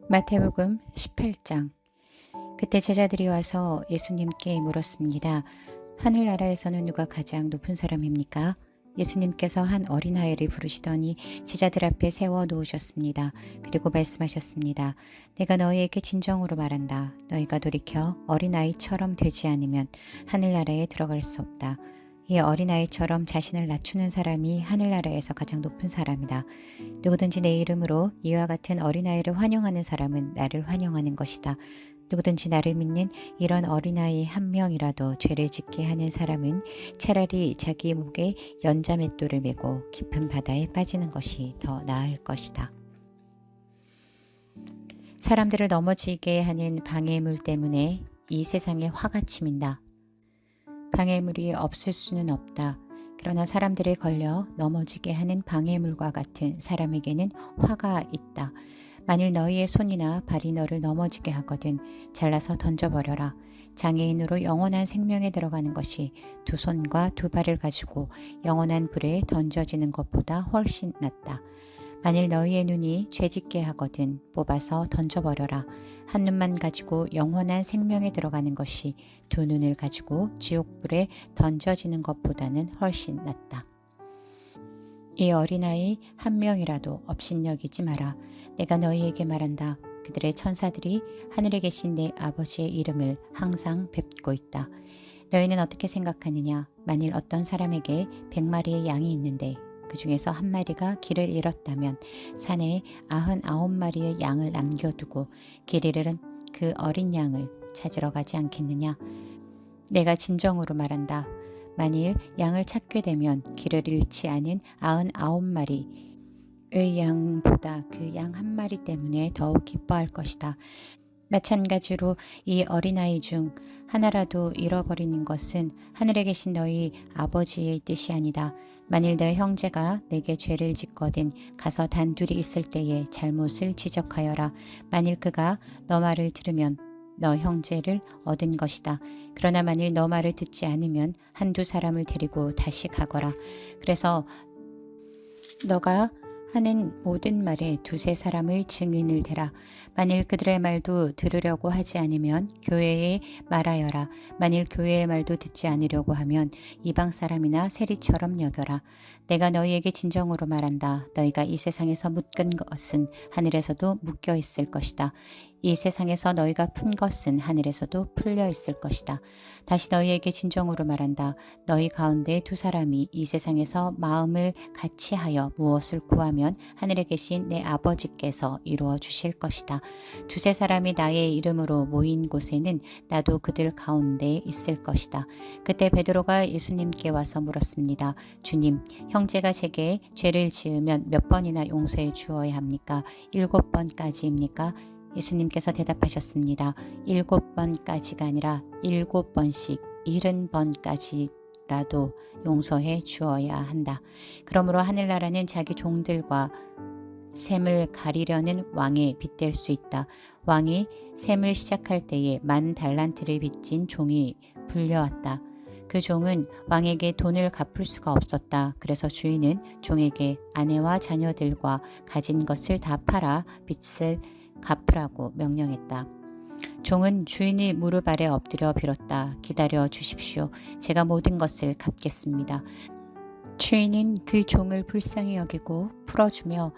마태복음 18장. 그때 제자들이 와서 예수님께 물었습니다. 하늘나라에서는 누가 가장 높은 사람입니까? 예수님께서 한 어린아이를 부르시더니 제자들 앞에 세워 놓으셨습니다. 그리고 말씀하셨습니다. 내가 너희에게 진정으로 말한다. 너희가 돌이켜 어린아이처럼 되지 않으면 하늘나라에 들어갈 수 없다. 이 어린아이처럼 자신을 낮추는 사람이 하늘나라에서 가장 높은 사람이다. 누구든지 내 이름으로 이와 같은 어린아이를 환영하는 사람은 나를 환영하는 것이다. 누구든지 나를 믿는 이런 어린아이 한 명이라도 죄를 짓게 하는 사람은 차라리 자기 목에 연자맷돌을 메고 깊은 바다에 빠지는 것이 더 나을 것이다. 사람들을 넘어지게 하는 방해물 때문에 이 세상에 화가 치민다. 방해물이 없을 수는 없다. 그러나 사람들에 걸려 넘어지게 하는 방해물과 같은 사람에게는 화가 있다. 만일 너희의 손이나 발이 너를 넘어지게 하거든 잘라서 던져버려라. 장애인으로 영원한 생명에 들어가는 것이 두 손과 두 발을 가지고 영원한 불에 던져지는 것보다 훨씬 낫다. 만일 너희의 눈이 죄짓게 하거든 뽑아서 던져버려라. 한 눈만 가지고 영원한 생명에 들어가는 것이 두 눈을 가지고 지옥불에 던져지는 것보다는 훨씬 낫다. 이 어린아이 한 명이라도 업신여기지 마라. 내가 너희에게 말한다. 그들의 천사들이 하늘에 계신 내 아버지의 이름을 항상 뵙고 있다. 너희는 어떻게 생각하느냐? 만일 어떤 사람에게 100마리의 양이 있는데 그 중에서 한 마리가 길을 잃었다면 산에 99마리의 양을 남겨두고 길 잃은 그 어린 양을 찾으러 가지 않겠느냐? 내가 진정으로 말한다. 만일 양을 찾게 되면 길을 잃지 않은 99마리의 양보다 그 양 한 마리 때문에 더욱 기뻐할 것이다. 마찬가지로 이 어린아이 중 하나라도 잃어버리는 것은 하늘에 계신 너희 아버지의 뜻이 아니다. 만일 내 형제가 내게 죄를 짓거든 가서 단둘이 있을 때에 잘못을 지적하여라. 만일 그가 너 말을 들으면 너 형제를 얻은 것이다. 그러나 만일 너 말을 듣지 않으면 한두 사람을 데리고 다시 가거라. 그래서 너가 하는 모든 말에 두세 사람의 증인을 대라. 만일 그들의 말도 들으려고 하지 않으면 교회에 말하여라. 만일 교회의 말도 듣지 않으려고 하면 이방 사람이나 세리처럼 여겨라. 내가 너희에게 진정으로 말한다. 너희가 이 세상에서 묶은 것은 하늘에서도 묶여 있을 것이다. 이 세상에서 너희가 푼 것은 하늘에서도 풀려 있을 것이다. 다시 너희에게 진정으로 말한다. 너희 가운데 두 사람이 이 세상에서 마음을 같이 하여 무엇을 구하면 하늘에 계신 내 아버지께서 이루어 주실 것이다. 두세 사람이 나의 이름으로 모인 곳에는 나도 그들 가운데 있을 것이다. 그때 베드로가 예수님께 와서 물었습니다. 주님, 형제가 제게 죄를 지으면 몇 번이나 용서해 주어야 합니까? 7번까지입니까? 예수님께서 대답하셨습니다. 7번까지가 아니라 7번씩 70번까지라도 용서해 주어야 한다. 그러므로 하늘나라는 자기 종들과 셈을 가리려는 왕에 빗댈 수 있다. 왕이 셈을 시작할 때에 10,000달란트를 빚진 종이 불려왔다. 그 종은 왕에게 돈을 갚을 수가 없었다. 그래서 주인은 종에게 아내와 자녀들과 가진 것을 다 팔아 빚을 갚으라고 명령했다. 종은 주인의 무릎 아래 엎드려 빌었다. 기다려 주십시오. 제가 모든 것을 갚겠습니다. 주인은 그 종을 불쌍히 여기고 풀어주며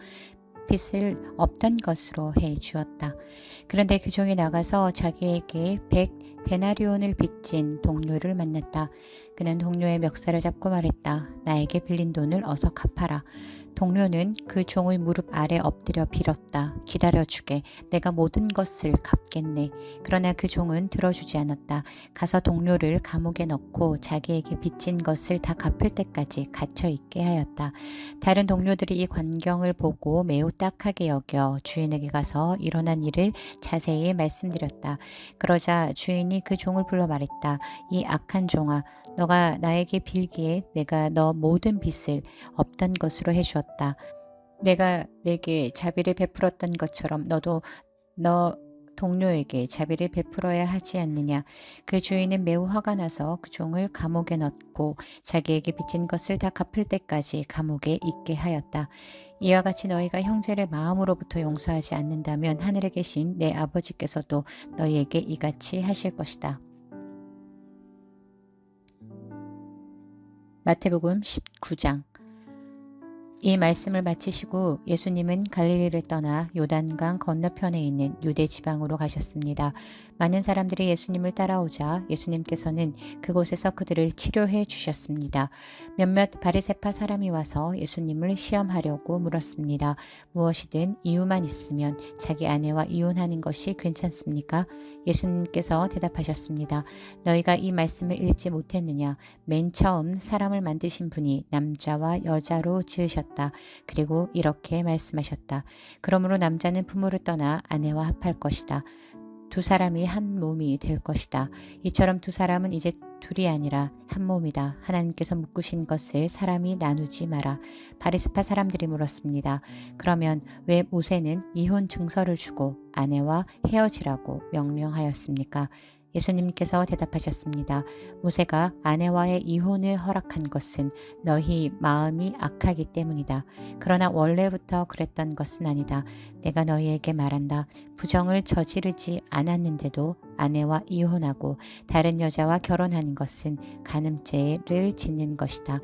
빚을 없던 것으로 해 주었다. 그런데 그 종이 나가서 자기에게 100데나리온을 빚진 동료를 만났다. 그는 동료의 멱살을 잡고 말했다. 나에게 빌린 돈을 어서 갚아라. 동료는 그 종의 무릎 아래 엎드려 빌었다. 기다려주게. 내가 모든 것을 갚겠네. 그러나 그 종은 들어주지 않았다. 가서 동료를 감옥에 넣고 자기에게 빚진 것을 다 갚을 때까지 갇혀 있게 하였다. 다른 동료들이 이 광경을 보고 매우 딱하게 여겨 주인에게 가서 일어난 일을 자세히 말씀드렸다. 그러자 주인이 그 종을 불러 말했다. 이 악한 종아, 너가 나에게 빌기에 내가 너 모든 빚을 없던 것으로 해주었다. 내가 내게 자비를 베풀었던 것처럼 너도 너 동료에게 자비를 베풀어야 하지 않느냐. 그 주인은 매우 화가 나서 그 종을 감옥에 넣고 자기에게 빚진 것을 다 갚을 때까지 감옥에 있게 하였다. 이와 같이 너희가 형제를 마음으로부터 용서하지 않는다면 하늘에 계신 내 아버지께서도 너희에게 이같이 하실 것이다. 마태복음 19장. 이 말씀을 마치시고 예수님은 갈릴리를 떠나 요단강 건너편에 있는 유대 지방으로 가셨습니다. 많은 사람들이 예수님을 따라오자 예수님께서는 그곳에서 그들을 치료해 주셨습니다. 몇몇 바리새파 사람이 와서 예수님을 시험하려고 물었습니다. 무엇이든 이유만 있으면 자기 아내와 이혼하는 것이 괜찮습니까? 예수님께서 대답하셨습니다. 너희가 이 말씀을 읽지 못했느냐? 맨 처음 사람을 만드신 분이 남자와 여자로 지으셨다. 그리고 이렇게 말씀하셨다. 그러므로 남자는 부모를 떠나 아내와 합할 것이다. 두 사람이 한 몸이 될 것이다. 이처럼 두 사람은 이제 둘이 아니라 한 몸이다. 하나님께서 묶으신 것을 사람이 나누지 마라. 바리새파 사람들이 물었습니다. 그러면 왜 모세는 이혼 증서를 주고 아내와 헤어지라고 명령하였습니까? 예수님께서 대답하셨습니다. 모세가 아내와의 이혼을 허락한 것은 너희 마음이 악하기 때문이다. 그러나 원래부터 그랬던 것은 아니다. 내가 너희에게 말한다. 부정을 저지르지 않았는데도 아내와 이혼하고 다른 여자와 결혼하는 것은 간음죄를 짓는 것이다.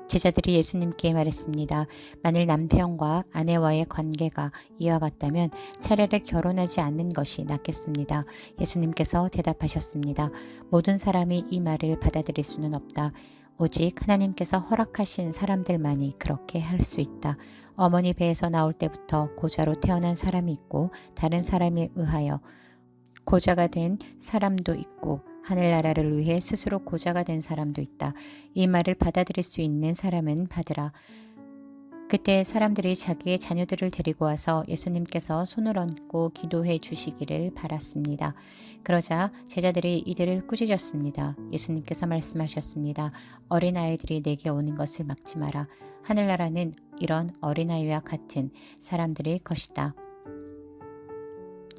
제자들이 예수님께 말했습니다. 만일 남편과 아내와의 관계가 이와 같다면 차라리 결혼하지 않는 것이 낫겠습니다. 예수님께서 대답하셨습니다. 모든 사람이 이 말을 받아들일 수는 없다. 오직 하나님께서 허락하신 사람들만이 그렇게 할 수 있다. 어머니 배에서 나올 때부터 고자로 태어난 사람이 있고 다른 사람에 의하여 고자가 된 사람도 있고 하늘나라를 위해 스스로 고자가 된 사람도 있다. 이 말을 받아들일 수 있는 사람은 받으라. 그때 사람들이 자기의 자녀들을 데리고 와서 예수님께서 손을 얹고 기도해 주시기를 바랐습니다. 그러자 제자들이 이들을 꾸짖었습니다. 예수님께서 말씀하셨습니다. 어린아이들이 내게 오는 것을 막지 마라. 하늘나라는 이런 어린아이와 같은 사람들의 것이다.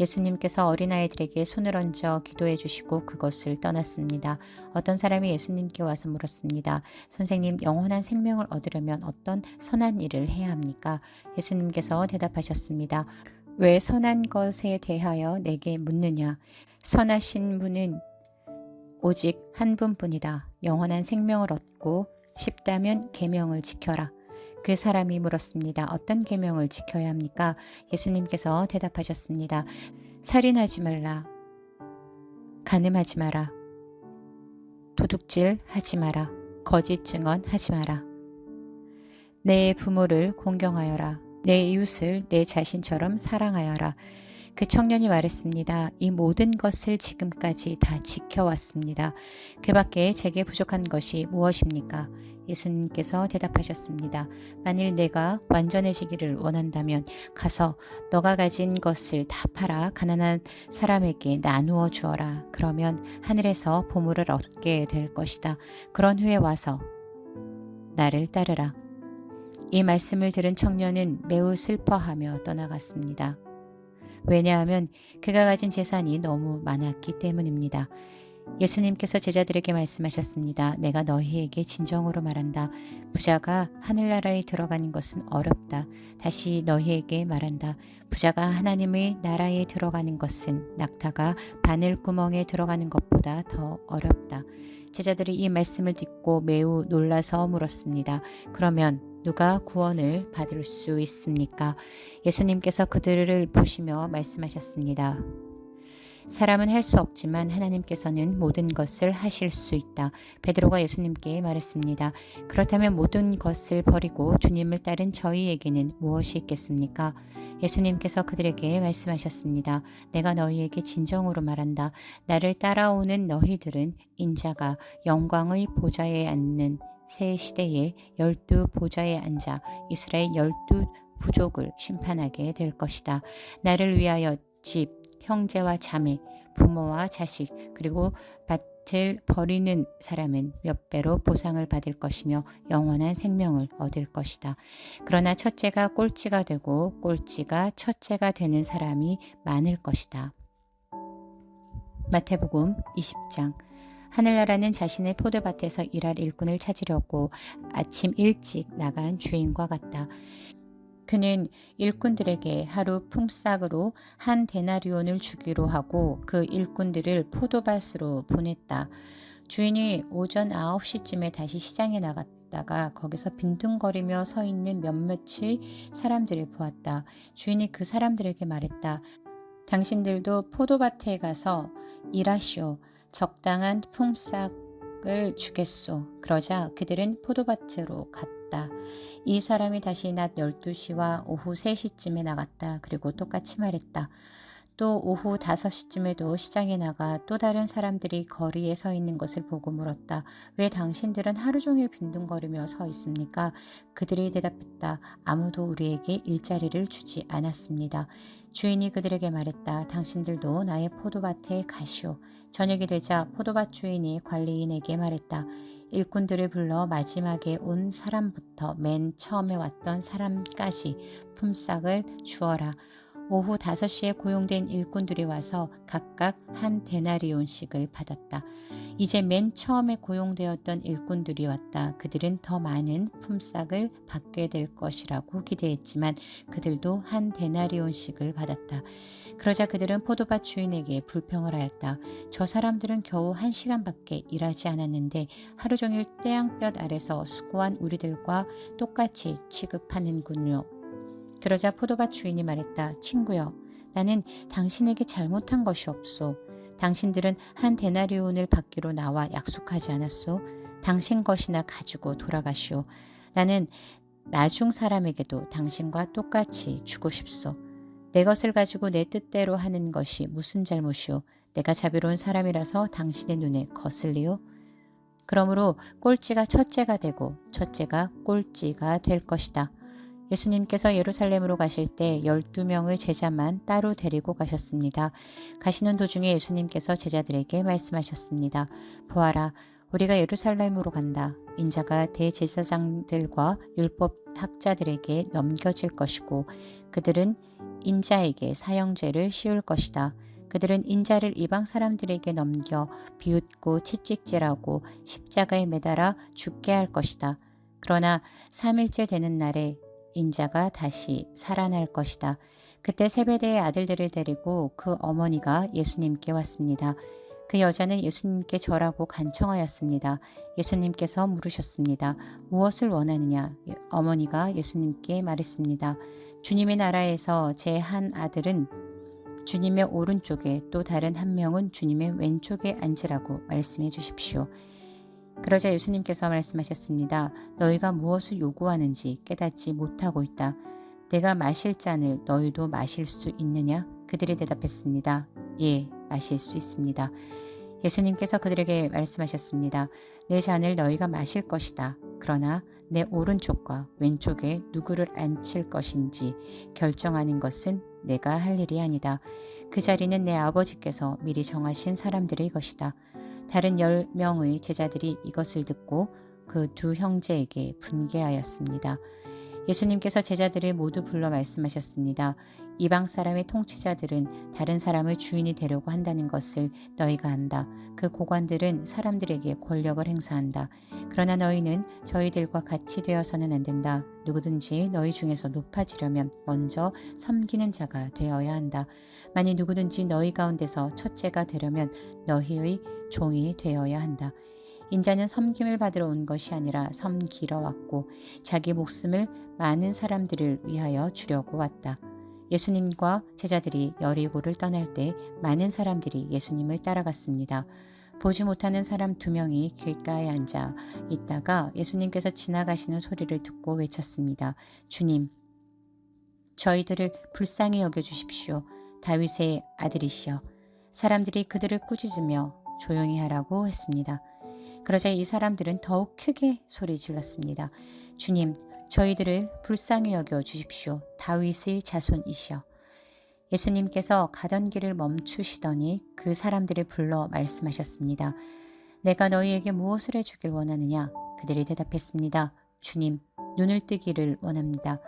예수님께서 어린아이들에게 손을 얹어 기도해 주시고 그곳을 떠났습니다. 어떤 사람이 예수님께 와서 물었습니다. 선생님, 영원한 생명을 얻으려면 어떤 선한 일을 해야 합니까? 예수님께서 대답하셨습니다. 왜 선한 것에 대하여 내게 묻느냐? 선하신 분은 오직 한 분뿐이다. 영원한 생명을 얻고 싶다면 계명을 지켜라. 그 사람이 물었습니다. 어떤 계명을 지켜야 합니까? 예수님께서 대답하셨습니다. 살인하지 말라. 간음하지 마라. 도둑질하지 마라. 거짓 증언하지 마라. 내 부모를 공경하여라. 내 이웃을 내 자신처럼 사랑하여라. 그 청년이 말했습니다. 이 모든 것을 지금까지 다 지켜왔습니다. 그 밖에 제게 부족한 것이 무엇입니까? 예수님께서 대답하셨습니다. 만일 내가 완전해지기를 원한다면 가서 너가 가진 것을 다 팔아 가난한 사람에게 나누어 주어라. 그러면 하늘에서 보물을 얻게 될 것이다. 그런 후에 와서 나를 따르라. 이 말씀을 들은 청년은 매우 슬퍼하며 떠나갔습니다. 왜냐하면 그가 가진 재산이 너무 많았기 때문입니다. 예수님께서 제자들에게 말씀하셨습니다. 내가 너희에게 진정으로 말한다. 부자가 하늘나라에 들어가는 것은 어렵다. 다시 너희에게 말한다. 부자가 하나님의 나라에 들어가는 것은 낙타가 바늘구멍에 들어가는 것보다 더 어렵다. 제자들이 이 말씀을 듣고 매우 놀라서 물었습니다. 그러면 누가 구원을 받을 수 있습니까? 예수님께서 그들을 보시며 말씀하셨습니다. 사람은 할 수 없지만 하나님께서는 모든 것을 하실 수 있다. 베드로가 예수님께 말했습니다. 그렇다면 모든 것을 버리고 주님을 따른 저희에게는 무엇이 있겠습니까? 예수님께서 그들에게 말씀하셨습니다. 내가 너희에게 진정으로 말한다. 나를 따라오는 너희들은 인자가 영광의 보좌에 앉는 새 시대에 12 보좌에 앉아 이스라엘 12 부족을 심판하게 될 것이다. 나를 위하여 집, 형제와 자매, 부모와 자식, 그리고 포도밭을 버리는 사람은 몇 배로 보상을 받을 것이며 영원한 생명을 얻을 것이다. 그러나 첫째가 꼴찌가 되고 꼴찌가 첫째가 되는 사람이 많을 것이다. 마태복음 20장. 하늘나라는 자신의 포도밭에서 일할 일꾼을 찾으려고 아침 일찍 나간 주인과 같다. 그는 일꾼들에게 하루 품삯으로 한 데나리온을 주기로 하고 그 일꾼들을 포도밭으로 보냈다. 주인이 오전 9시쯤에 다시 시장에 나갔다가 거기서 빈둥거리며 서 있는 몇몇의 사람들을 보았다. 주인이 그 사람들에게 말했다. 당신들도 포도밭에 가서 일하시오. 적당한 품삯을 주겠소. 그러자 그들은 포도밭으로 갔다. 이 사람이 다시 낮 12시와 오후 3시쯤에 나갔다. 그리고 똑같이 말했다. 또 오후 5시쯤에도 시장에 나가 또 다른 사람들이 거리에 서 있는 것을 보고 물었다. 왜 당신들은 하루 종일 빈둥거리며 서 있습니까? 그들이 대답했다. 아무도 우리에게 일자리를 주지 않았습니다. 주인이 그들에게 말했다. 당신들도 나의 포도밭에 가시오. 저녁이 되자 포도밭 주인이 관리인에게 말했다. 일꾼들을 불러 마지막에 온 사람부터 맨 처음에 왔던 사람까지 품삯을 주어라. 오후 5시에 고용된 일꾼들이 와서 각각 한 데나리온씩을 받았다. 이제 맨 처음에 고용되었던 일꾼들이 왔다. 그들은 더 많은 품삯을 받게 될 것이라고 기대했지만 그들도 한 데나리온씩을 받았다. 그러자 그들은 포도밭 주인에게 불평을 하였다. 저 사람들은 겨우 1시간밖에 일하지 않았는데 하루 종일 태양볕 아래서 수고한 우리들과 똑같이 취급하는군요. 그러자 포도밭 주인이 말했다. 친구여, 나는 당신에게 잘못한 것이 없소. 당신들은 한 데나리온을 받기로 나와 약속하지 않았소. 당신 것이나 가지고 돌아가시오. 나는 나중 사람에게도 당신과 똑같이 주고 싶소. 내 것을 가지고 내 뜻대로 하는 것이 무슨 잘못이오. 내가 자비로운 사람이라서 당신의 눈에 거슬리오. 그러므로 꼴찌가 첫째가 되고 첫째가 꼴찌가 될 것이다. 예수님께서 예루살렘으로 가실 때 12명의 제자만 따로 데리고 가셨습니다. 가시는 도중에 예수님께서 제자들에게 말씀하셨습니다. 보아라, 우리가 예루살렘으로 간다. 인자가 대제사장들과 율법 학자들에게 넘겨질 것이고 그들은 인자에게 사형죄를 씌울 것이다. 그들은 인자를 이방 사람들에게 넘겨 비웃고 채찍질하고 십자가에 매달아 죽게 할 것이다. 그러나 3일째 되는 날에 인자가 다시 살아날 것이다. 그때 세베대의 아들들을 데리고 그 어머니가 예수님께 왔습니다. 그 여자는 예수님께 절하고 간청하였습니다. 예수님께서 물으셨습니다. 무엇을 원하느냐? 어머니가 예수님께 말했습니다. 주님의 나라에서 제 한 아들은 주님의 오른쪽에 또 다른 한 명은 주님의 왼쪽에 앉으라고 말씀해 주십시오. 그러자 예수님께서 말씀하셨습니다. 너희가 무엇을 요구하는지 깨닫지 못하고 있다. 내가 마실 잔을 너희도 마실 수 있느냐? 그들이 대답했습니다. 예, 마실 수 있습니다. 예수님께서 그들에게 말씀하셨습니다. 내 잔을 너희가 마실 것이다. 그러나 내 오른쪽과 왼쪽에 누구를 앉힐 것인지 결정하는 것은 내가 할 일이 아니다. 그 자리는 내 아버지께서 미리 정하신 사람들의 것이다. 다른 10명의 제자들이 이것을 듣고 그 두 형제에게 분개하였습니다. 예수님께서 제자들을 모두 불러 말씀하셨습니다. 이방 사람의 통치자들은 다른 사람을 주인이 되려고 한다는 것을 너희가 안다. 그 고관들은 사람들에게 권력을 행사한다. 그러나 너희는 저희들과 같이 되어서는 안 된다. 누구든지 너희 중에서 높아지려면 먼저 섬기는 자가 되어야 한다. 만일 누구든지 너희 가운데서 첫째가 되려면 너희의 종이 되어야 한다. 인자는 섬김을 받으러 온 것이 아니라 섬기러 왔고 자기 목숨을 많은 사람들을 위하여 주려고 왔다. 예수님과 제자들이 여리고를 떠날 때 많은 사람들이 예수님을 따라갔습니다. 보지 못하는 사람 2명이 길가에 앉아 있다가 예수님께서 지나가시는 소리를 듣고 외쳤습니다. 주님, 저희들을 불쌍히 여겨주십시오. 다윗의 아들이시여. 사람들이 그들을 꾸짖으며 조용히 하라고 했습니다. 그러자 이 사람들은 더욱 크게 소리 질렀습니다. 주님, 저희들을 불쌍히 여겨 주십시오. 다윗의 자손이시여. 예수님께서 가던 길을 멈추시더니 그 사람들을 불러 말씀하셨습니다. 내가 너희에게 무엇을 해주길 원하느냐? 그들이 대답했습니다. 주님, 눈을 뜨기를 원합니다.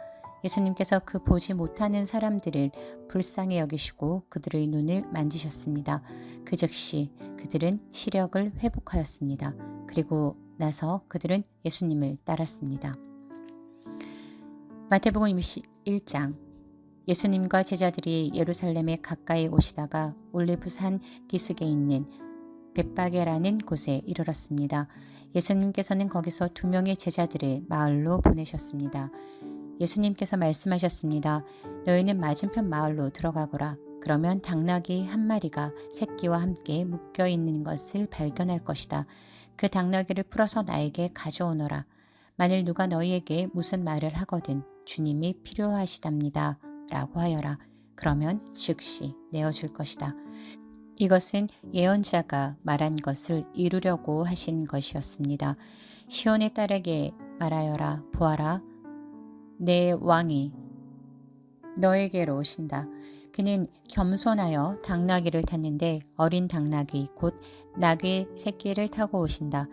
예수님께서 그 보지 못하는 사람들을 불쌍히 여기시고 그들의 눈을 만지셨습니다. 그 즉시 그들은 시력을 회복하였습니다. 그리고 나서 그들은 예수님을 따랐습니다. 마태복음 21장. 예수님과 제자들이 예루살렘에 가까이 오시다가 올리브산 기슭에 있는 벳바게라는 곳에 이르렀습니다. 예수님께서는 거기서 2명의 제자들을 마을로 보내셨습니다. 예수님께서 말씀하셨습니다. 너희는 맞은편 마을로 들어가거라. 그러면 당나귀 한 마리가 새끼와 함께 묶여 있는 것을 발견할 것이다. 그 당나귀를 풀어서 나에게 가져오너라. 만일 누가 너희에게 무슨 말을 하거든 주님이 필요하시답니다. 라고 하여라. 그러면 즉시 내어줄 것이다. 이것은 예언자가 말한 것을 이루려고 하신 것이었습니다. 시온의 딸에게 말하여라. 보아라. 내 왕이 너에게로 오신다. 그는 겸손하여 당나귀를 탔는데 어린 당나귀 곧 나귀 새끼를 타고 오신다.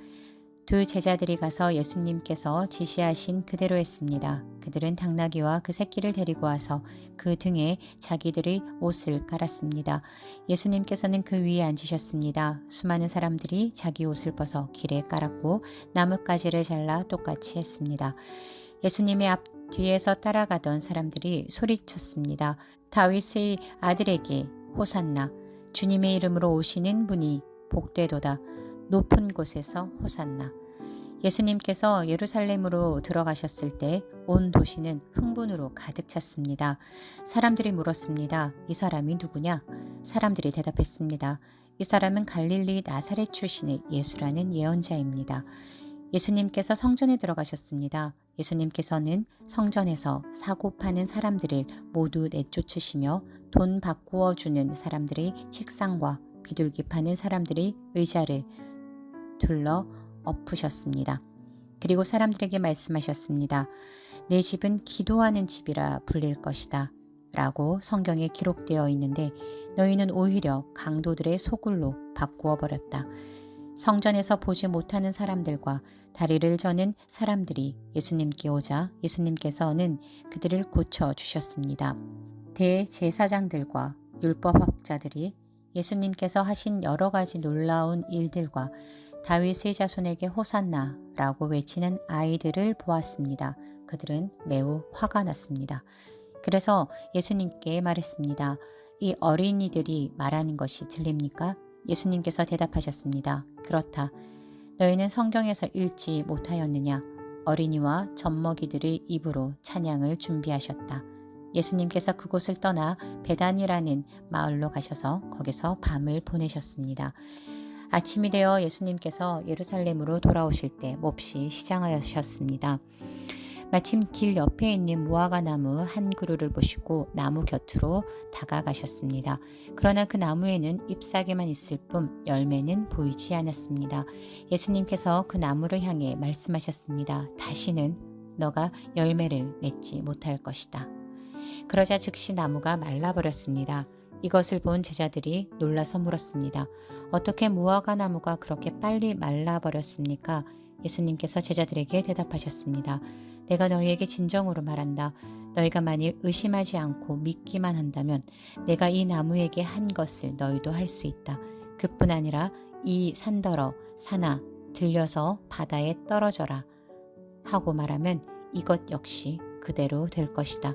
2 제자들이 가서 예수님께서 지시하신 그대로 했습니다. 그들은 당나귀와 그 새끼를 데리고 와서 그 등에 자기들의 옷을 깔았습니다. 예수님께서는 그 위에 앉으셨습니다. 수많은 사람들이 자기 옷을 벗어 길에 깔았고 나뭇가지를 잘라 똑같이 했습니다. 예수님의 앞 뒤에서 따라가던 사람들이 소리쳤습니다. 다윗의 아들에게 호산나. 주님의 이름으로 오시는 분이 복되도다. 높은 곳에서 호산나. 예수님께서 예루살렘으로 들어가셨을 때 온 도시는 흥분으로 가득 찼습니다. 사람들이 물었습니다. 이 사람이 누구냐? 사람들이 대답했습니다. 이 사람은 갈릴리 나사렛 출신의 예수라는 예언자입니다. 예수님께서 성전에 들어가셨습니다. 예수님께서는 성전에서 사고 파는 사람들을 모두 내쫓으시며 돈 바꾸어 주는 사람들의 책상과 비둘기 파는 사람들의 의자를 둘러 엎으셨습니다. 그리고 사람들에게 말씀하셨습니다. 내 집은 기도하는 집이라 불릴 것이다. 라고 성경에 기록되어 있는데 너희는 오히려 강도들의 소굴로 바꾸어 버렸다. 성전에서 보지 못하는 사람들과 다리를 저는 사람들이 예수님께 오자 예수님께서는 그들을 고쳐 주셨습니다. 대제사장들과 율법학자들이 예수님께서 하신 여러 가지 놀라운 일들과 다윗의 자손에게 호산나라고 외치는 아이들을 보았습니다. 그들은 매우 화가 났습니다. 그래서 예수님께 말했습니다. 이 어린이들이 말하는 것이 들립니까? 예수님께서 대답하셨습니다. 그렇다. 너희는 성경에서 읽지 못하였느냐? 어린이와 젖먹이들의 입으로 찬양을 준비하셨다. 예수님께서 그곳을 떠나 베단이라는 마을로 가셔서 거기서 밤을 보내셨습니다. 아침이 되어 예수님께서 예루살렘으로 돌아오실 때 몹시 시장하셨습니다. 마침 길 옆에 있는 무화과 나무 한 그루를 보시고 나무 곁으로 다가가셨습니다. 그러나 그 나무에는 잎사귀만 있을 뿐 열매는 보이지 않았습니다. 예수님께서 그 나무를 향해 말씀하셨습니다. 다시는 너가 열매를 맺지 못할 것이다. 그러자 즉시 나무가 말라버렸습니다. 이것을 본 제자들이 놀라서 물었습니다. 어떻게 무화과 나무가 그렇게 빨리 말라버렸습니까? 예수님께서 제자들에게 대답하셨습니다. 내가 너희에게 진정으로 말한다. 너희가 만일 의심하지 않고 믿기만 한다면 내가 이 나무에게 한 것을 너희도 할 수 있다. 그뿐 아니라 이 산더러 산아 들려서 바다에 떨어져라 하고 말하면 이것 역시 그대로 될 것이다.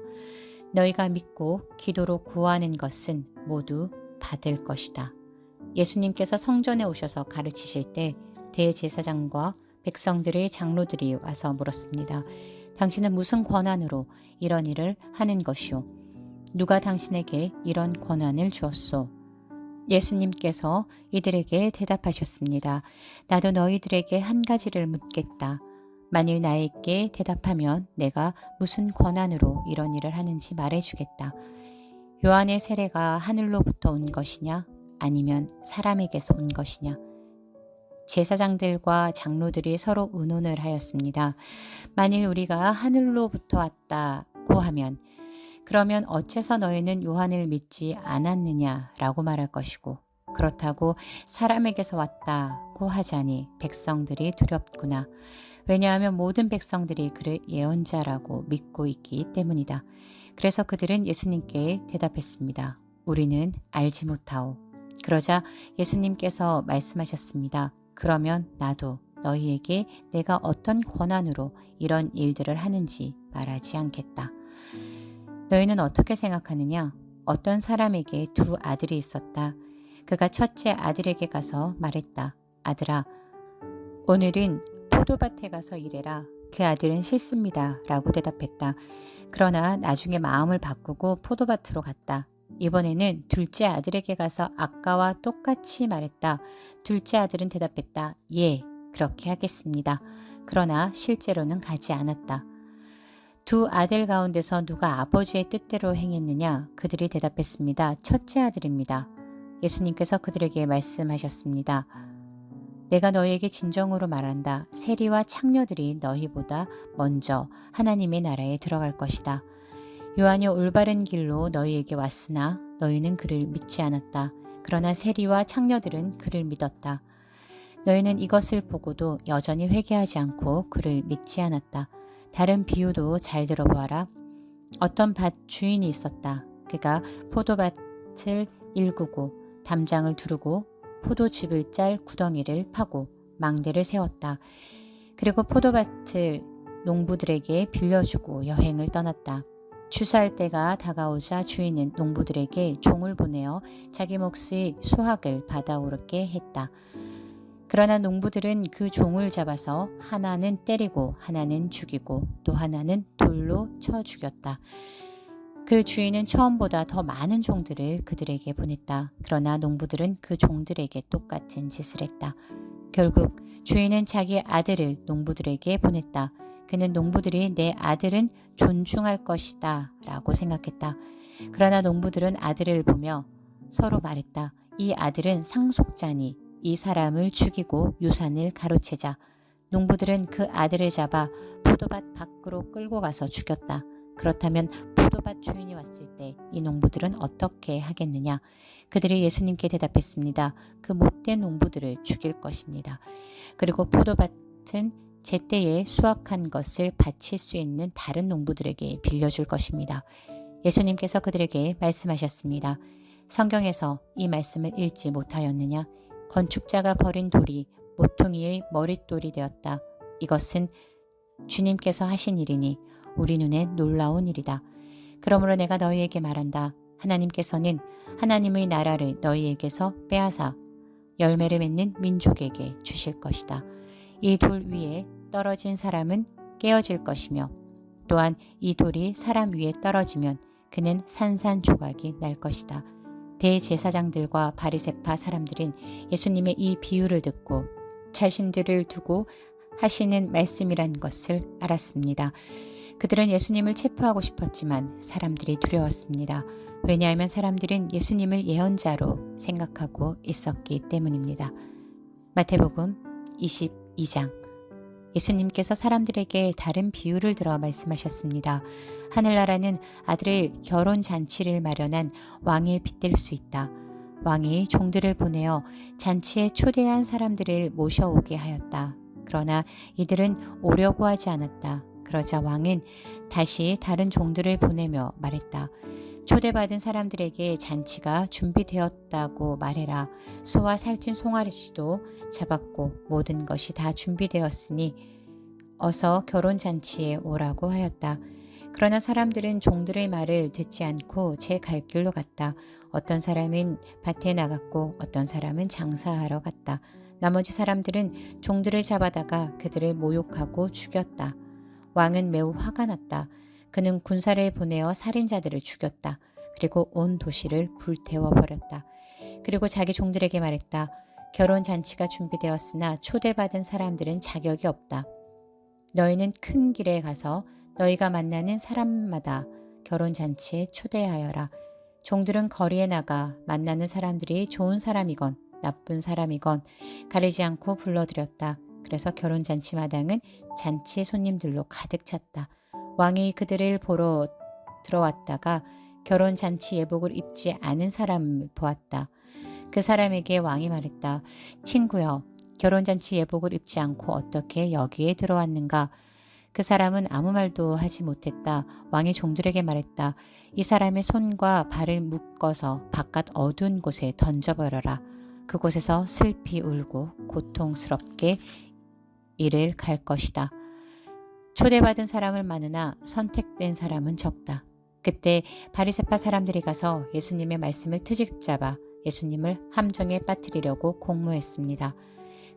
너희가 믿고 기도로 구하는 것은 모두 받을 것이다. 예수님께서 성전에 오셔서 가르치실 때 대제사장과 백성들의 장로들이 와서 물었습니다. 당신은 무슨 권한으로 이런 일을 하는 것이오? 누가 당신에게 이런 권한을 주었소? 예수님께서 이들에게 대답하셨습니다. 나도 너희들에게 한 가지를 묻겠다. 만일 나에게 대답하면 내가 무슨 권한으로 이런 일을 하는지 말해주겠다. 요한의 세례가 하늘로부터 온 것이냐? 아니면 사람에게서 온 것이냐? 제사장들과 장로들이 서로 의논을 하였습니다. 만일 우리가 하늘로부터 왔다고 하면 그러면 어째서 너희는 요한을 믿지 않았느냐라고 말할 것이고 그렇다고 사람에게서 왔다고 하자니 백성들이 두렵구나. 왜냐하면 모든 백성들이 그를 예언자라고 믿고 있기 때문이다. 그래서 그들은 예수님께 대답했습니다. 우리는 알지 못하오. 그러자 예수님께서 말씀하셨습니다. 그러면 나도 너희에게 내가 어떤 권한으로 이런 일들을 하는지 말하지 않겠다. 너희는 어떻게 생각하느냐? 어떤 사람에게 두 아들이 있었다. 그가 첫째 아들에게 가서 말했다. 아들아, 오늘은 포도밭에 가서 일해라. 그 아들은 싫습니다. 라고 대답했다. 그러나 나중에 마음을 바꾸고 포도밭으로 갔다. 이번에는 둘째 아들에게 가서 아까와 똑같이 말했다. 둘째 아들은 대답했다. 예, 그렇게 하겠습니다. 그러나 실제로는 가지 않았다. 두 아들 가운데서 누가 아버지의 뜻대로 행했느냐? 그들이 대답했습니다. 첫째 아들입니다. 예수님께서 그들에게 말씀하셨습니다. 내가 너희에게 진정으로 말한다. 세리와 창녀들이 너희보다 먼저 하나님의 나라에 들어갈 것이다. 요한이 올바른 길로 너희에게 왔으나 너희는 그를 믿지 않았다. 그러나 세리와 창녀들은 그를 믿었다. 너희는 이것을 보고도 여전히 회개하지 않고 그를 믿지 않았다. 다른 비유도 잘 들어보아라. 어떤 밭 주인이 있었다. 그가 포도밭을 일구고 담장을 두르고 포도즙을 짤 구덩이를 파고 망대를 세웠다. 그리고 포도밭을 농부들에게 빌려주고 여행을 떠났다. 추수할 때가 다가오자 주인은 농부들에게 종을 보내어 자기 몫의 수확을 받아오르게 했다. 그러나 농부들은 그 종을 잡아서 하나는 때리고 하나는 죽이고 또 하나는 돌로 쳐 죽였다. 그 주인은 처음보다 더 많은 종들을 그들에게 보냈다. 그러나 농부들은 그 종들에게 똑같은 짓을 했다. 결국 주인은 자기 아들을 농부들에게 보냈다. 그는 농부들이 내 아들은 존중할 것이다 라고 생각했다. 그러나 농부들은 아들을 보며 서로 말했다. 이 아들은 상속자니 이 사람을 죽이고 유산을 가로채자. 농부들은 그 아들을 잡아 포도밭 밖으로 끌고 가서 죽였다. 그렇다면 포도밭 주인이 왔을 때 이 농부들은 어떻게 하겠느냐? 그들이 예수님께 대답했습니다. 그 못된 농부들을 죽일 것입니다. 그리고 포도밭은 제때에 수확한 것을 바칠 수 있는 다른 농부들에게 빌려줄 것입니다. 예수님께서 그들에게 말씀하셨습니다. 성경에서 이 말씀을 읽지 못하였느냐? 건축자가 버린 돌이 모퉁이의 머릿돌이 되었다. 이것은 주님께서 하신 일이니 우리 눈에 놀라운 일이다. 그러므로 내가 너희에게 말한다. 하나님께서는 하나님의 나라를 너희에게서 빼앗아 열매를 맺는 민족에게 주실 것이다. 이 돌 위에 떨어진 사람은 깨어질 것이며 또한 이 돌이 사람 위에 떨어지면 그는 산산조각이 날 것이다. 대제사장들과 바리새파 사람들은 예수님의 이 비유를 듣고 자신들을 두고 하시는 말씀이란 것을 알았습니다. 그들은 예수님을 체포하고 싶었지만 사람들이 두려웠습니다. 왜냐하면 사람들은 예수님을 예언자로 생각하고 있었기 때문입니다. 마태복음 22장. 예수님께서 사람들에게 다른 비유를 들어 말씀하셨습니다. 하늘나라는 아들의 결혼 잔치를 마련한 왕에 빗댈 수 있다. 왕이 종들을 보내어 잔치에 초대한 사람들을 모셔오게 하였다. 그러나 이들은 오려고 하지 않았다. 그러자 왕은 다시 다른 종들을 보내며 말했다. 초대받은 사람들에게 잔치가 준비되었다고 말해라. 소와 살찐 송아지도 잡았고 모든 것이 다 준비되었으니 어서 결혼잔치에 오라고 하였다. 그러나 사람들은 종들의 말을 듣지 않고 제 갈 길로 갔다. 어떤 사람은 밭에 나갔고 어떤 사람은 장사하러 갔다. 나머지 사람들은 종들을 잡아다가 그들을 모욕하고 죽였다. 왕은 매우 화가 났다. 그는 군사를 보내어 살인자들을 죽였다. 그리고 온 도시를 불태워버렸다. 그리고 자기 종들에게 말했다. 결혼잔치가 준비되었으나 초대받은 사람들은 자격이 없다. 너희는 큰 길에 가서 너희가 만나는 사람마다 결혼잔치에 초대하여라. 종들은 거리에 나가 만나는 사람들이 좋은 사람이건 나쁜 사람이건 가리지 않고 불러들였다. 그래서 결혼잔치 마당은 잔치 손님들로 가득 찼다. 왕이 그들을 보러 들어왔다가 결혼잔치 예복을 입지 않은 사람을 보았다. 그 사람에게 왕이 말했다. 친구여, 결혼잔치 예복을 입지 않고 어떻게 여기에 들어왔는가? 그 사람은 아무 말도 하지 못했다. 왕이 종들에게 말했다. 이 사람의 손과 발을 묶어서 바깥 어두운 곳에 던져버려라. 그곳에서 슬피 울고 고통스럽게 이를 갈 것이다. 초대받은 사람은 많으나 선택된 사람은 적다. 그때 바리새파 사람들이 가서 예수님의 말씀을 트집잡아 예수님을 함정에 빠뜨리려고 공모했습니다.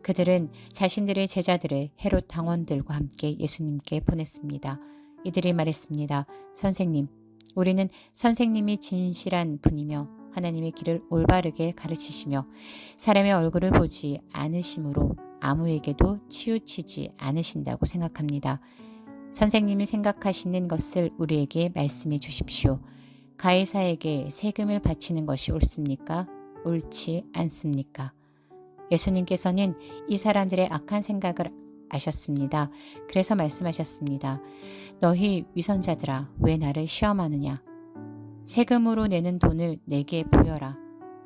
그들은 자신들의 제자들을 헤롯 당원들과 함께 예수님께 보냈습니다. 이들이 말했습니다. 선생님, 우리는 선생님이 진실한 분이며 하나님의 길을 올바르게 가르치시며 사람의 얼굴을 보지 않으심으로 아무에게도 치우치지 않으신다고 생각합니다. 선생님이 생각하시는 것을 우리에게 말씀해 주십시오. 가이사에게 세금을 바치는 것이 옳습니까? 옳지 않습니까? 예수님께서는 이 사람들의 악한 생각을 아셨습니다. 그래서 말씀하셨습니다. 너희 위선자들아, 왜 나를 시험하느냐? 세금으로 내는 돈을 내게 보여라.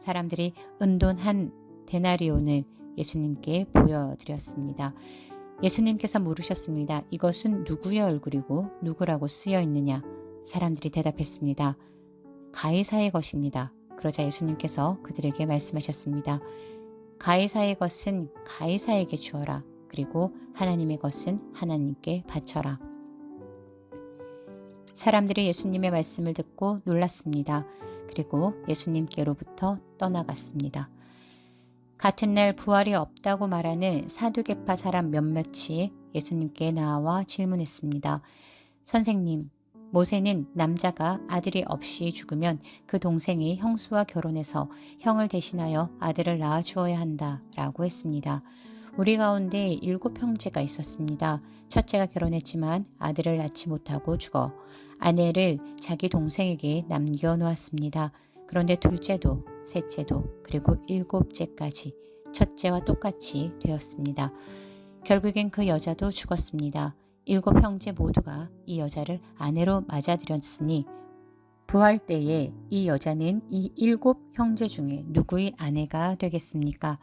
사람들이 은돈 한 데나리온을 예수님께 보여드렸습니다. 예수님께서 물으셨습니다. 이것은 누구의 얼굴이고 누구라고 쓰여 있느냐? 사람들이 대답했습니다. 가이사의 것입니다. 그러자 예수님께서 그들에게 말씀하셨습니다. 가이사의 것은 가이사에게 주어라. 그리고 하나님의 것은 하나님께 바쳐라. 사람들이 예수님의 말씀을 듣고 놀랐습니다. 그리고 예수님께로부터 떠나갔습니다. 같은 날 부활이 없다고 말하는 사두개파 사람 몇몇이 예수님께 나와 질문했습니다. 선생님, 모세는 남자가 아들이 없이 죽으면 그 동생이 형수와 결혼해서 형을 대신하여 아들을 낳아 주어야 한다라고 했습니다. 우리 가운데 7 형제가 있었습니다. 첫째가 결혼했지만 아들을 낳지 못하고 죽어 아내를 자기 동생에게 남겨놓았습니다. 그런데 둘째도 셋째도 그리고 7째까지 첫째와 똑같이 되었습니다. 결국엔 그 여자도 죽었습니다. 7 형제 모두가 이 여자를 아내로 맞아들였으니 부활 때에 이 여자는 이 7 형제 중에 누구의 아내가 되겠습니까?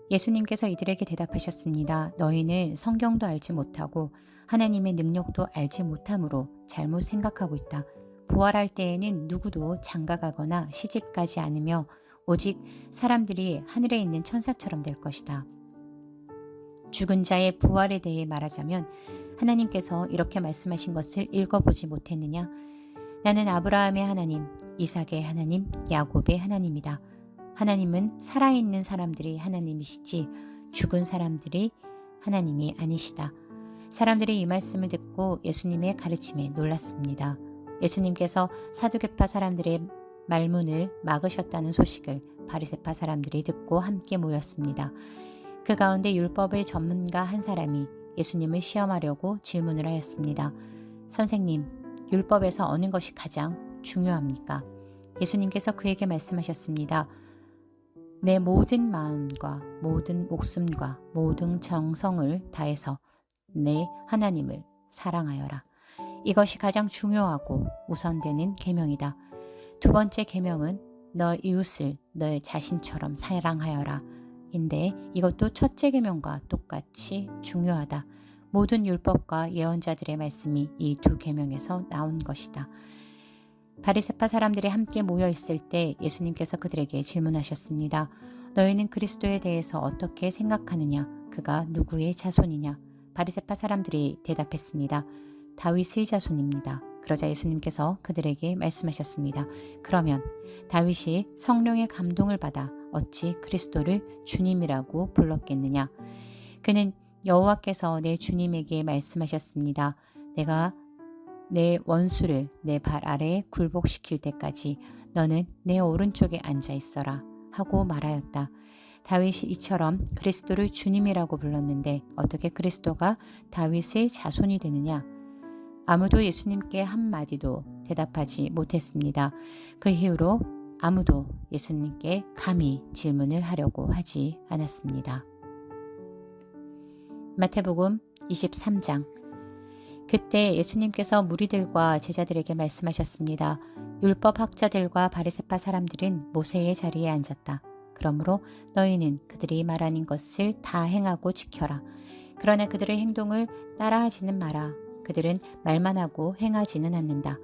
예수님께서 이들에게 대답하셨습니다. 너희는 성경도 알지 못하고 하나님의 능력도 알지 못함으로 잘못 생각하고 있다. 부활할 때에는 누구도 장가가거나 시집가지 않으며 오직 사람들이 하늘에 있는 천사처럼 될 것이다. 죽은 자의 부활에 대해 말하자면 하나님께서 이렇게 말씀하신 것을 읽어보지 못했느냐? 나는 아브라함의 하나님, 이삭의 하나님, 야곱의 하나님이다. 하나님은 살아있는 사람들이 하나님이시지 죽은 사람들이 하나님이 아니시다. 사람들이 이 말씀을 듣고 예수님의 가르침에 놀랐습니다. 예수님께서 사두개파 사람들의 말문을 막으셨다는 소식을 바리새파 사람들이 듣고 함께 모였습니다. 그 가운데 율법의 전문가 한 사람이 예수님을 시험하려고 질문을 하였습니다. 선생님, 율법에서 어느 것이 가장 중요합니까? 예수님께서 그에게 말씀하셨습니다. 내 모든 마음과 모든 목숨과 모든 정성을 다해서 내 하나님을 사랑하여라. 이것이 가장 중요하고 우선되는 계명이다. 두 번째 계명은 너 이웃을 너 자신처럼 사랑하여라. 인데 이것도 첫째 계명과 똑같이 중요하다. 모든 율법과 예언자들의 말씀이 이 2 계명에서 나온 것이다. 바리새파 사람들이 함께 모여 있을 때 예수님께서 그들에게 질문하셨습니다. 너희는 그리스도에 대해서 어떻게 생각하느냐? 그가 누구의 자손이냐? 바리새파 사람들이 대답했습니다. 다윗의 자손입니다. 그러자 예수님께서 그들에게 말씀하셨습니다. 그러면 다윗이 성령의 감동을 받아 어찌 그리스도를 주님이라고 불렀겠느냐? 그는 여호와께서 내 주님에게 말씀하셨습니다. 내가 내 원수를 내 발 아래에 굴복시킬 때까지 너는 내 오른쪽에 앉아 있어라 하고 말하였다. 다윗이 이처럼 그리스도를 주님이라고 불렀는데 어떻게 그리스도가 다윗의 자손이 되느냐? 아무도 예수님께 한마디도 대답하지 못했습니다. 그 이후로 아무도 예수님께 감히 질문을 하려고 하지 않았습니다. 마태복음 23장. 그때 예수님께서 무리들과 제자들에게 말씀하셨습니다. 율법 학자들과 바리새파 사람들은 모세의 자리에 앉았다. 그러므로 너희는 그들이 말하는 것을 다 행하고 지켜라. 그러나 그들의 행동을 따라하지는 마라. 그들은 말만 하고 행하지는 않는다.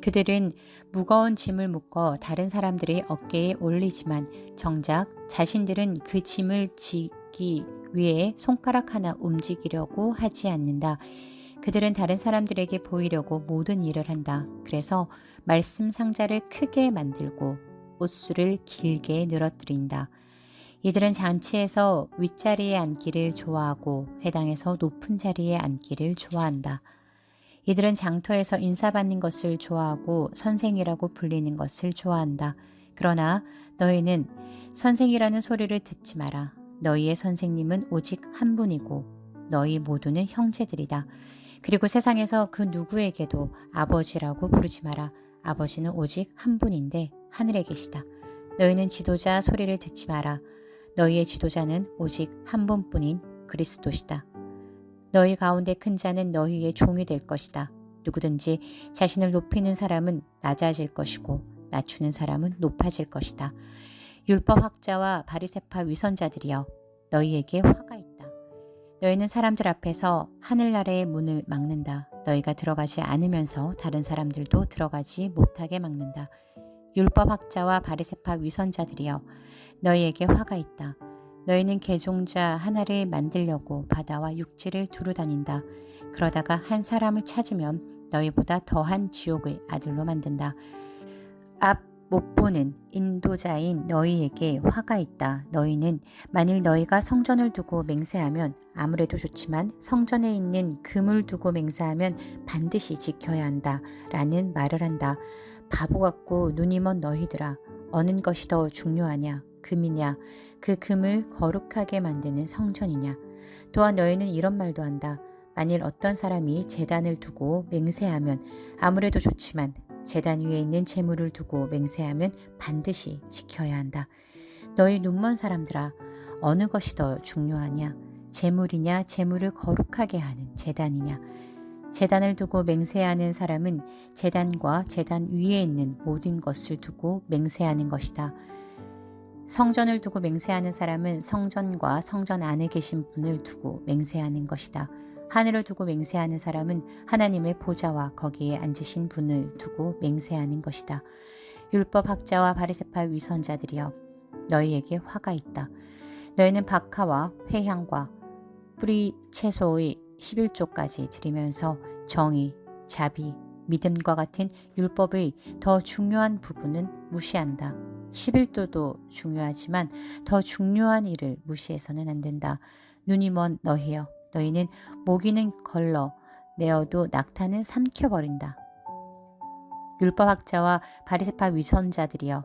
그들은 무거운 짐을 묶어 다른 사람들의 어깨에 올리지만 정작 자신들은 그 짐을 지기 위해 손가락 하나 움직이려고 하지 않는다. 그들은 다른 사람들에게 보이려고 모든 일을 한다. 그래서 말씀 상자를 크게 만들고 옷수를 길게 늘어뜨린다. 이들은 잔치에서 윗자리에 앉기를 좋아하고 회당에서 높은 자리에 앉기를 좋아한다. 이들은 장터에서 인사받는 것을 좋아하고 선생이라고 불리는 것을 좋아한다. 그러나 너희는 선생이라는 소리를 듣지 마라. 너희의 선생님은 오직 한 분이고 너희 모두는 형제들이다. 그리고 세상에서 그 누구에게도 아버지라고 부르지 마라. 아버지는 오직 한 분인데 하늘에 계시다. 너희는 지도자 소리를 듣지 마라. 너희의 지도자는 오직 한 분뿐인 그리스도시다. 너희 가운데 큰 자는 너희의 종이 될 것이다. 누구든지 자신을 높이는 사람은 낮아질 것이고 낮추는 사람은 높아질 것이다. 율법학자와 바리새파 위선자들이여, 너희에게 화가 있다. 너희는 사람들 앞에서 하늘나라의 문을 막는다. 너희가 들어가지 않으면서 다른 사람들도 들어가지 못하게 막는다. 율법학자와 바리새파 위선자들이여, 너희에게 화가 있다. 너희는 개종자 하나를 만들려고 바다와 육지를 두루 다닌다. 그러다가 한 사람을 찾으면 너희보다 더한 지옥의 아들로 만든다. 앞 못 보는 인도자인 너희에게 화가 있다. 너희는 만일 너희가 성전을 두고 맹세하면 아무래도 좋지만 성전에 있는 금을 두고 맹세하면 반드시 지켜야 한다 라는 말을 한다. 바보 같고 눈이 먼 너희들아, 어느 것이 더 중요하냐? 금이냐? 그 금을 거룩하게 만드는 성전이냐? 또한 너희는 이런 말도 한다. 만일 어떤 사람이 제단을 두고 맹세하면 아무래도 좋지만 제단 위에 있는 제물을 두고 맹세하면 반드시 지켜야 한다. 너희 눈먼 사람들아, 어느 것이 더 중요하냐? 제물이냐? 제물을 거룩하게 하는 제단이냐? 제단을 두고 맹세하는 사람은 제단과 제단 위에 있는 모든 것을 두고 맹세하는 것이다. 성전을 두고 맹세하는 사람은 성전과 성전 안에 계신 분을 두고 맹세하는 것이다. 하늘을 두고 맹세하는 사람은 하나님의 보좌와 거기에 앉으신 분을 두고 맹세하는 것이다. 율법학자와 바리새파 위선자들이여, 너희에게 화가 있다. 너희는 박하와 회향과 뿌리 채소의 11조까지 드리면서 정의, 자비, 믿음과 같은 율법의 더 중요한 부분은 무시한다. 11도도 중요하지만 더 중요한 일을 무시해서는 안 된다. 눈이 먼 너희여, 너희는 모기는 걸러 내어도 낙타는 삼켜버린다. 율법학자와 바리새파 위선자들이여,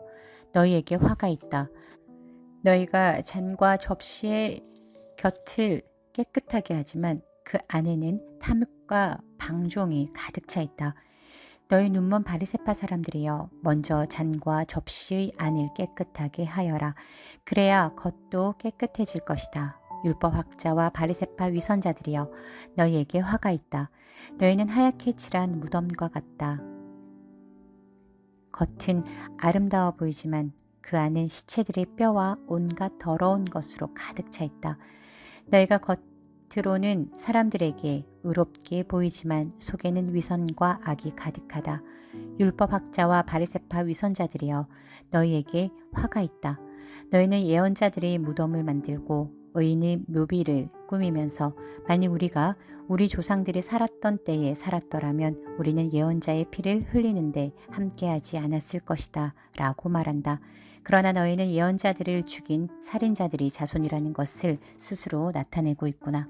너희에게 화가 있다. 너희가 잔과 접시의 곁을 깨끗하게 하지만 그 안에는 탐욕과 방종이 가득 차 있다. 너희 눈먼 바리새파 사람들이여, 먼저 잔과 접시의 안을 깨끗하게 하여라. 그래야 겉도 깨끗해질 것이다. 율법학자와 바리새파 위선자들이여, 너희에게 화가 있다. 너희는 하얗게 칠한 무덤과 같다. 겉은 아름다워 보이지만 그 안은 시체들의 뼈와 온갖 더러운 것으로 가득 차 있다. 너희가 겉으로는 사람들에게 의롭게 보이지만 속에는 위선과 악이 가득하다. 율법학자와 바리새파 위선자들이여, 너희에게 화가 있다. 너희는 예언자들의 무덤을 만들고 의인의 묘비를 꾸미면서 만일 우리가 우리 조상들이 살았던 때에 살았더라면 우리는 예언자의 피를 흘리는데 함께하지 않았을 것이다 라고 말한다. 그러나 너희는 예언자들을 죽인 살인자들이 자손이라는 것을 스스로 나타내고 있구나.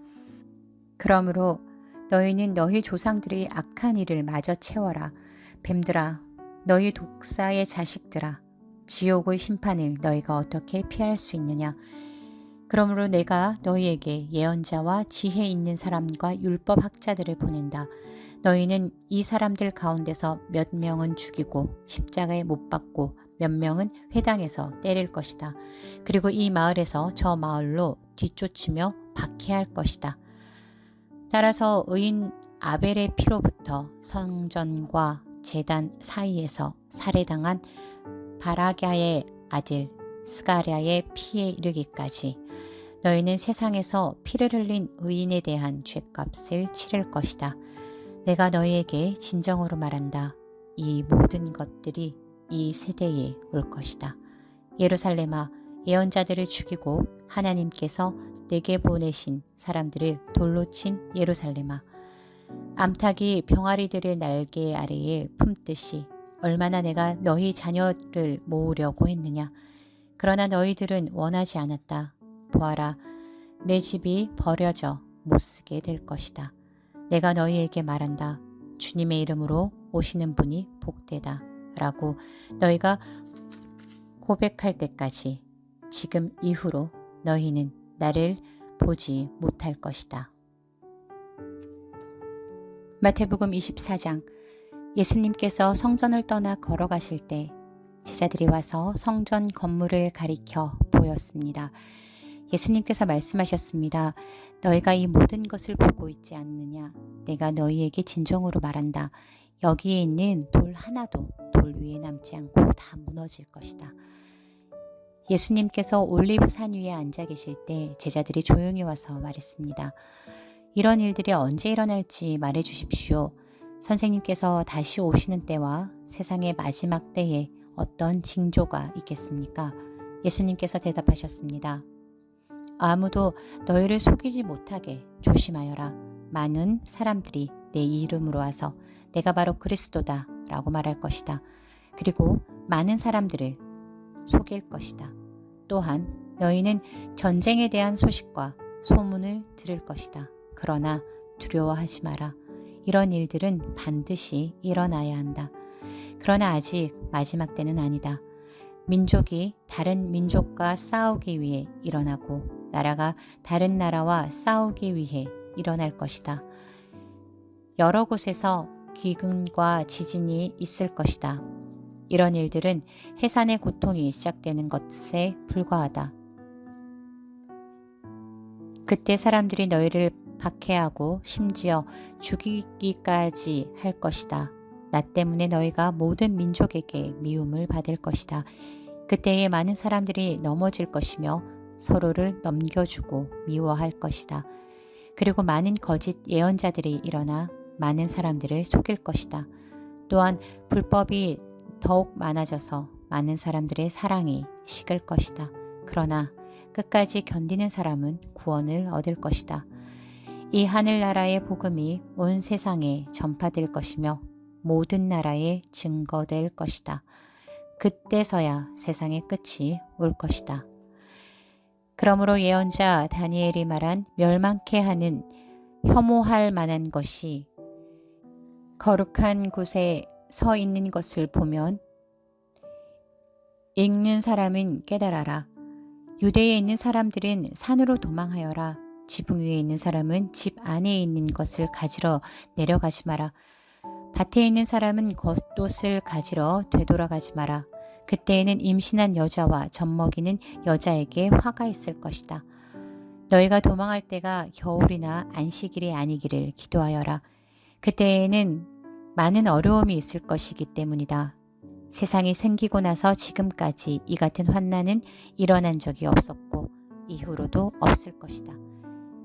그러므로 너희는 너희 조상들의 악한 일을 마저 채워라. 뱀들아, 너희 독사의 자식들아, 지옥의 심판을 너희가 어떻게 피할 수 있느냐? 그러므로 내가 너희에게 예언자와 지혜 있는 사람과 율법학자들을 보낸다. 너희는 이 사람들 가운데서 몇 명은 죽이고 십자가에 못 박고 몇 명은 회당에서 때릴 것이다. 그리고 이 마을에서 저 마을로 뒤쫓으며 박해할 것이다. 따라서 의인 아벨의 피로부터 성전과 제단 사이에서 살해당한 바라갸의 아들 스가랴의 피에 이르기까지 너희는 세상에서 피를 흘린 의인에 대한 죗값을 치를 것이다. 내가 너희에게 진정으로 말한다. 이 모든 것들이 이 세대에 올 것이다. 예루살렘아, 예언자들을 죽이고 하나님께서 내게 보내신 사람들을 돌로 친 예루살렘아, 암탉이 병아리들의 날개 아래에 품듯이 얼마나 내가 너희 자녀를 모으려고 했느냐. 그러나 너희들은 원하지 않았다. 보아라, 내 집이 버려져 못쓰게 될 것이다. 내가 너희에게 말한다. 주님의 이름으로 오시는 분이 복되다. 라고 너희가 고백할 때까지 지금 이후로 너희는 나를 보지 못할 것이다. 마태복음 24장. 예수님께서 성전을 떠나 걸어가실 때 제자들이 와서 성전 건물을 가리켜 보였습니다. 예수님께서 말씀하셨습니다. 너희가 이 모든 것을 보고 있지 않느냐? 내가 너희에게 진정으로 말한다. 여기에 있는 돌 하나도 돌 위에 남지 않고 다 무너질 것이다. 예수님께서 올리브산 위에 앉아 계실 때 제자들이 조용히 와서 말했습니다. 이런 일들이 언제 일어날지 말해 주십시오. 선생님께서 다시 오시는 때와 세상의 마지막 때에 어떤 징조가 있겠습니까? 예수님께서 대답하셨습니다. 아무도 너희를 속이지 못하게 조심하여라. 많은 사람들이 내 이름으로 와서 내가 바로 그리스도다 라고 말할 것이다. 그리고 많은 사람들을 속일 것이다. 또한 너희는 전쟁에 대한 소식과 소문을 들을 것이다. 그러나 두려워하지 마라. 이런 일들은 반드시 일어나야 한다. 그러나 아직 마지막 때는 아니다. 민족이 다른 민족과 싸우기 위해 일어나고 나라가 다른 나라와 싸우기 위해 일어날 것이다. 여러 곳에서 기근과 지진이 있을 것이다. 이런 일들은 해산의 고통이 시작되는 것에 불과하다. 그때 사람들이 너희를 박해하고 심지어 죽이기까지 할 것이다. 나 때문에 너희가 모든 민족에게 미움을 받을 것이다. 그때에 많은 사람들이 넘어질 것이며 서로를 넘겨주고 미워할 것이다. 그리고 많은 거짓 예언자들이 일어나 많은 사람들을 속일 것이다. 또한 불법이 더욱 많아져서 많은 사람들의 사랑이 식을 것이다. 그러나 끝까지 견디는 사람은 구원을 얻을 것이다. 이 하늘나라의 복음이 온 세상에 전파될 것이며 모든 나라에 증거될 것이다. 그때서야 세상의 끝이 올 것이다. 그러므로 예언자 다니엘이 말한 멸망케 하는 혐오할 만한 것이 거룩한 곳에 서 있는 것을 보면 읽는 사람은 깨달아라. 유대에 있는 사람들은 산으로 도망하여라. 지붕 위에 있는 사람은 집 안에 있는 것을 가지러 내려가지 마라. 밭에 있는 사람은 겉옷을 가지러 되돌아가지 마라. 그때에는 임신한 여자와 젖먹이는 여자에게 화가 있을 것이다. 너희가 도망할 때가 겨울이나 안식일이 아니기를 기도하여라. 그때에는 많은 어려움이 있을 것이기 때문이다. 세상이 생기고 나서 지금까지 이 같은 환난은 일어난 적이 없었고 이후로도 없을 것이다.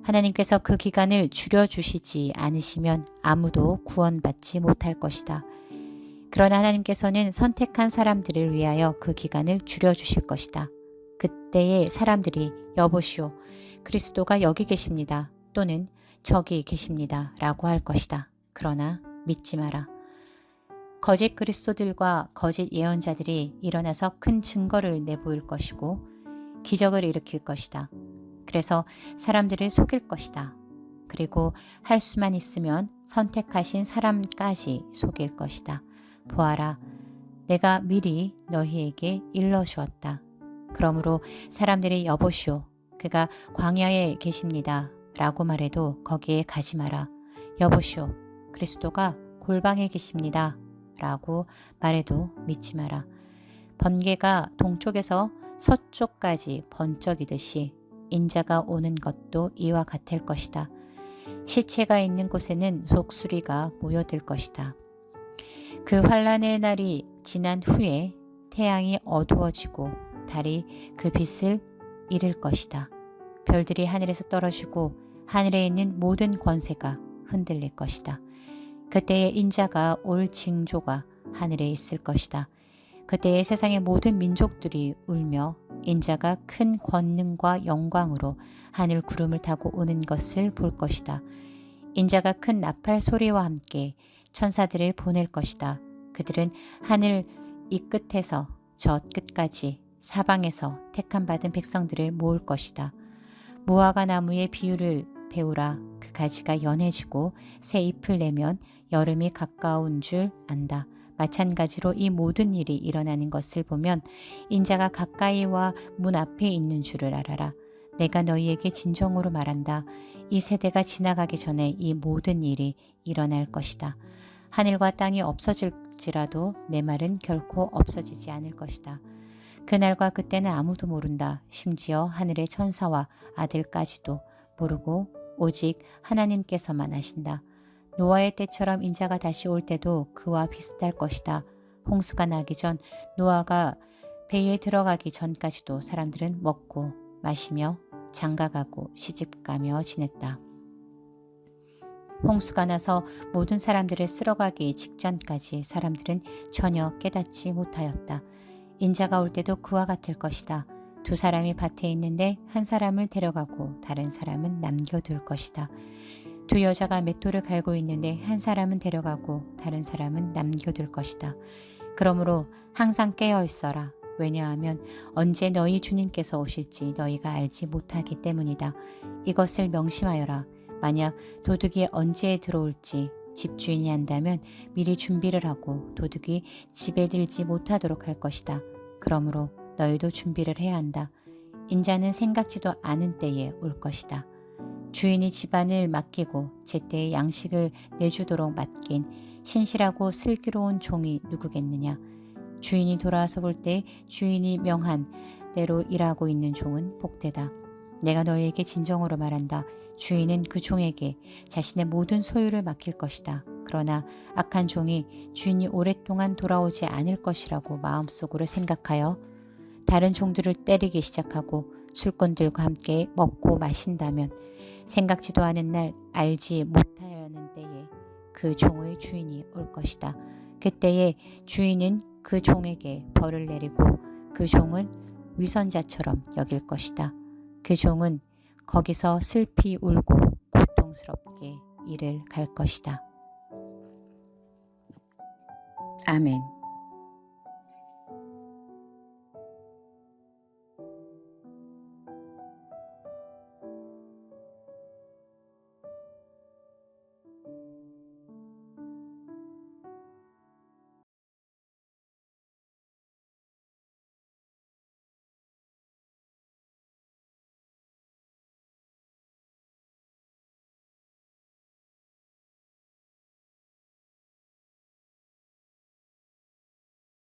하나님께서 그 기간을 줄여주시지 않으시면 아무도 구원받지 못할 것이다. 그러나 하나님께서는 선택한 사람들을 위하여 그 기간을 줄여주실 것이다. 그때의 사람들이 여보시오, 그리스도가 여기 계십니다. 또는 저기 계십니다. 라고 할 것이다. 그러나 믿지 마라. 거짓 그리스도들과 거짓 예언자들이 일어나서 큰 증거를 내보일 것이고 기적을 일으킬 것이다. 그래서 사람들을 속일 것이다. 그리고 할 수만 있으면 선택하신 사람까지 속일 것이다. 보아라, 내가 미리 너희에게 일러주었다. 그러므로 사람들이 여보시오, 그가 광야에 계십니다. 라고 말해도 거기에 가지 마라. 여보시오, 그리스도가 골방에 계십니다. 라고 말해도 믿지 마라. 번개가 동쪽에서 서쪽까지 번쩍이듯이 인자가 오는 것도 이와 같을 것이다. 시체가 있는 곳에는 독수리가 모여들 것이다. 그 환란의 날이 지난 후에 태양이 어두워지고 달이 그 빛을 잃을 것이다. 별들이 하늘에서 떨어지고 하늘에 있는 모든 권세가 흔들릴 것이다. 그때에 인자가 올 징조가 하늘에 있을 것이다. 그때에 세상의 모든 민족들이 울며 인자가 큰 권능과 영광으로 하늘 구름을 타고 오는 것을 볼 것이다. 인자가 큰 나팔 소리와 함께 천사들을 보낼 것이다. 그들은 하늘 이 끝에서 저 끝까지 사방에서 택함 받은 백성들을 모을 것이다. 무화과 나무의 비유를 배우라. 그 가지가 연해지고 새 잎을 내면 여름이 가까운 줄 안다. 마찬가지로 이 모든 일이 일어나는 것을 보면 인자가 가까이와 문 앞에 있는 줄을 알아라. 내가 너희에게 진정으로 말한다. 이 세대가 지나가기 전에 이 모든 일이 일어날 것이다. 하늘과 땅이 없어질지라도 내 말은 결코 없어지지 않을 것이다. 그날과 그때는 아무도 모른다. 심지어 하늘의 천사와 아들까지도 모르고 오직 하나님께서만 아신다. 노아의 때처럼 인자가 다시 올 때도 그와 비슷할 것이다. 홍수가 나기 전 노아가 배에 들어가기 전까지도 사람들은 먹고 마시며 장가가고 시집가며 지냈다. 홍수가 나서 모든 사람들을 쓸어가기 직전까지 사람들은 전혀 깨닫지 못하였다. 인자가 올 때도 그와 같을 것이다. 두 사람이 밭에 있는데 한 사람을 데려가고 다른 사람은 남겨둘 것이다. 두 여자가 맷돌을 갈고 있는데 한 사람은 데려가고 다른 사람은 남겨둘 것이다. 그러므로 항상 깨어 있어라. 왜냐하면 언제 너희 주님께서 오실지 너희가 알지 못하기 때문이다. 이것을 명심하여라. 만약 도둑이 언제 들어올지 집주인이 안다면 미리 준비를 하고 도둑이 집에 들지 못하도록 할 것이다. 그러므로 너희도 준비를 해야 한다. 인자는 생각지도 않은 때에 올 것이다. 주인이 집안을 맡기고 제때에 양식을 내주도록 맡긴 신실하고 슬기로운 종이 누구겠느냐. 주인이 돌아와서 볼 때 주인이 명한 대로 일하고 있는 종은 복되다. 내가 너희에게 진정으로 말한다. 주인은 그 종에게 자신의 모든 소유를 맡길 것이다. 그러나 악한 종이 주인이 오랫동안 돌아오지 않을 것이라고 마음속으로 생각하여 다른 종들을 때리기 시작하고 술꾼들과 함께 먹고 마신다면 생각지도 않은 날 알지 못하는 때에 그 종의 주인이 올 것이다. 그때에 주인은 그 종에게 벌을 내리고 그 종은 위선자처럼 여길 것이다. 그 종은 거기서 슬피 울고 고통스럽게 일을 갈 것이다. 아멘.